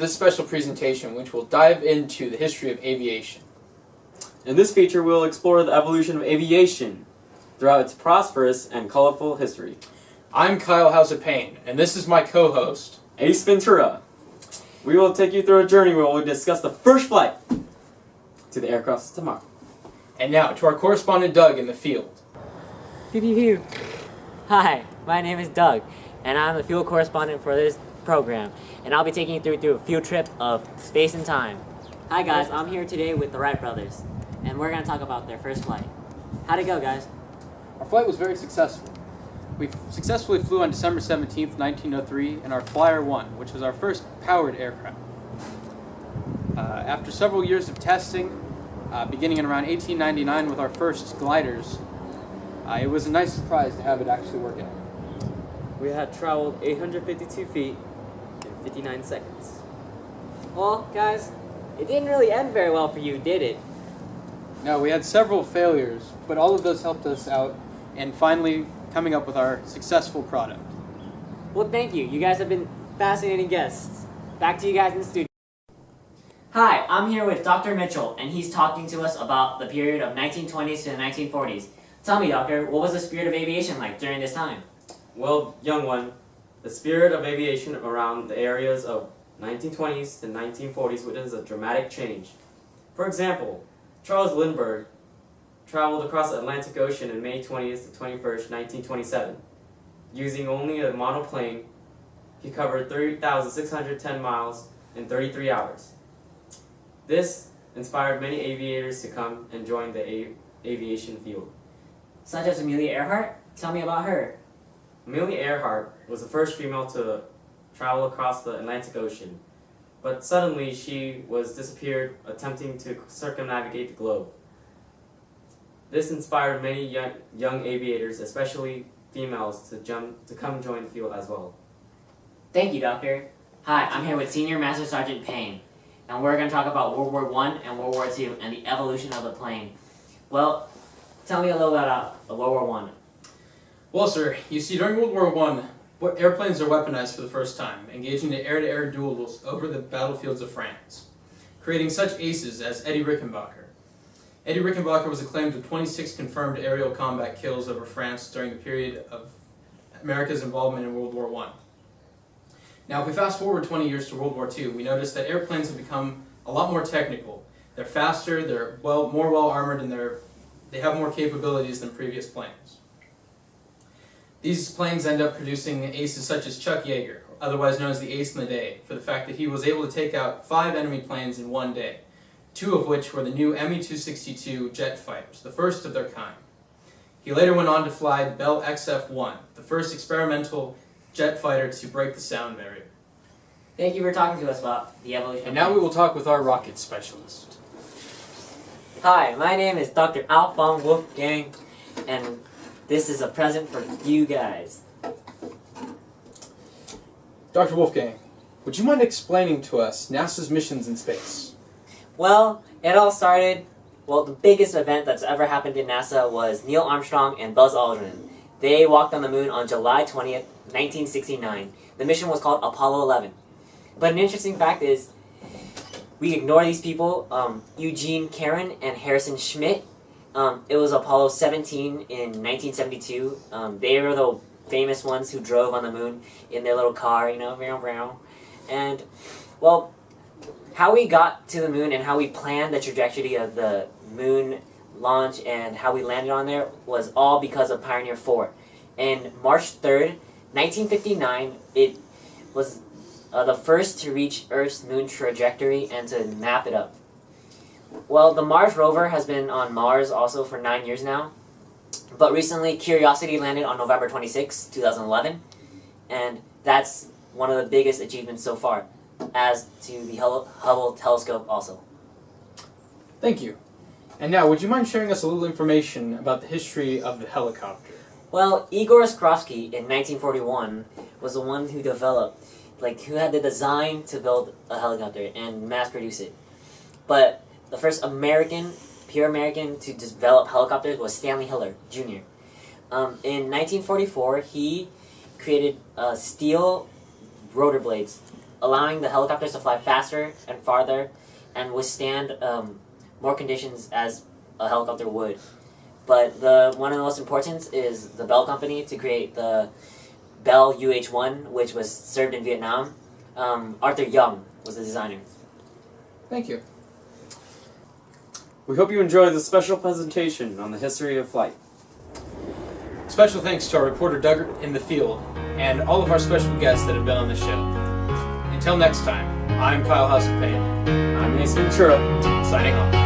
this special presentation, which will dive into the history of aviation. In this feature, we'll explore the evolution of aviation throughout its prosperous and colorful history. I'm Kyle House-Payne, and this is my co-host, Ace Ventura. We will take you through a journey where we'll discuss the first flight to the aircraft of tomorrow. And now to our correspondent Doug in the field. Pew pew pew. Hi, my name is Doug, and I'm the field correspondent for this program, and I'll be taking you through a field trip of space and time. Hi guys, I'm here today with the Wright brothers, and we're going to talk about their first flight. How'd it go, guys? Our flight was very successful. We successfully flew on December 17th, 1903 in our Flyer 1, which was our first powered aircraft. After several years of testing, beginning in around 1899 with our first gliders, it was a nice surprise to have it actually work out. We had traveled 852 feet in 59 seconds. Well, guys, it didn't really end very well for you, did it? No, we had several failures, but all of those helped us out in finally coming up with our successful product. Well, thank you. You guys have been fascinating guests. Back to you guys in the studio. Hi, I'm here with Dr. Mitchell, and he's talking to us about the period of 1920s to the 1940s. Tell me, Doctor, what was the spirit of aviation like during this time? Well, young one, the spirit of aviation around the areas of 1920s to 1940s witnessed a dramatic change. For example, Charles Lindbergh traveled across the Atlantic Ocean on May 20th to 21st, 1927. Using only a monoplane, he covered 30,610 miles in 33 hours. This inspired many aviators to come and join the aviation field. Such as Amelia Earhart? Tell me about her. Amelia Earhart was the first female to travel across the Atlantic Ocean, but suddenly she was disappeared attempting to circumnavigate the globe. This inspired many young aviators, especially females, to come join the field as well. Thank you, Doctor. Hi, I'm here with Senior Master Sergeant Payne, and we're going to talk about World War I and World War II and the evolution of the plane. Well, tell me a little about World War I. Well, sir, you see, during World War I, airplanes are weaponized for the first time, engaging in air-to-air duels over the battlefields of France, creating such aces as Eddie Rickenbacker. Eddie Rickenbacker was acclaimed with 26 confirmed aerial combat kills over France during the period of America's involvement in World War I. Now, if we fast forward 20 years to World War II, we notice that airplanes have become a lot more technical. They're faster, they're more well-armored, and they have more capabilities than previous planes. These planes end up producing aces such as Chuck Yeager, otherwise known as the Ace in the Day, for the fact that he was able to take out 5 enemy planes in one day, 2 of which were the new Me-262 jet fighters, the first of their kind. He later went on to fly the Bell XF-1, the first experimental jet fighter to break the sound barrier. Thank you for talking to us about the evolution. And now we will talk with our rocket specialist. Hi, my name is Dr. Alphonse Wolfgang, and this is a present for you guys. Dr. Wolfgang, would you mind explaining to us NASA's missions in space? Well, it all started, the biggest event that's ever happened in NASA was Neil Armstrong and Buzz Aldrin. They walked on the moon on July 20th, 1969. The mission was called Apollo 11. But an interesting fact is, we ignore these people, Eugene Cernan and Harrison Schmitt. It was Apollo 17 in 1972. They were the famous ones who drove on the moon in their little car, and, well, how we got to the moon and how we planned the trajectory of the moon launch and how we landed on there was all because of Pioneer 4. And March 3rd, 1959, it was the first to reach Earth's moon trajectory and to map it up. Well, the Mars rover has been on Mars also for 9 years now, but recently Curiosity landed on November 26, 2011, and that's one of the biggest achievements so far, as to the Hubble telescope also. Thank you. And now, would you mind sharing us a little information about the history of the helicopter? Well, Igor Skrovsky in 1941 was the one who developed, who had the design to build a helicopter and mass produce it. But the first pure American to develop helicopters was Stanley Hiller, Jr. In 1944, he created steel rotor blades allowing the helicopters to fly faster and farther and withstand more conditions as a helicopter would. But one of the most important is the Bell Company to create the Bell UH-1, which was served in Vietnam. Arthur Young was the designer. Thank you. We hope you enjoyed this special presentation on the history of flight. Special thanks to our reporter Doug in the field and all of our special guests that have been on the show. Until next time, I'm Kyle House of Pain. I'm Ace Ventura. Signing off.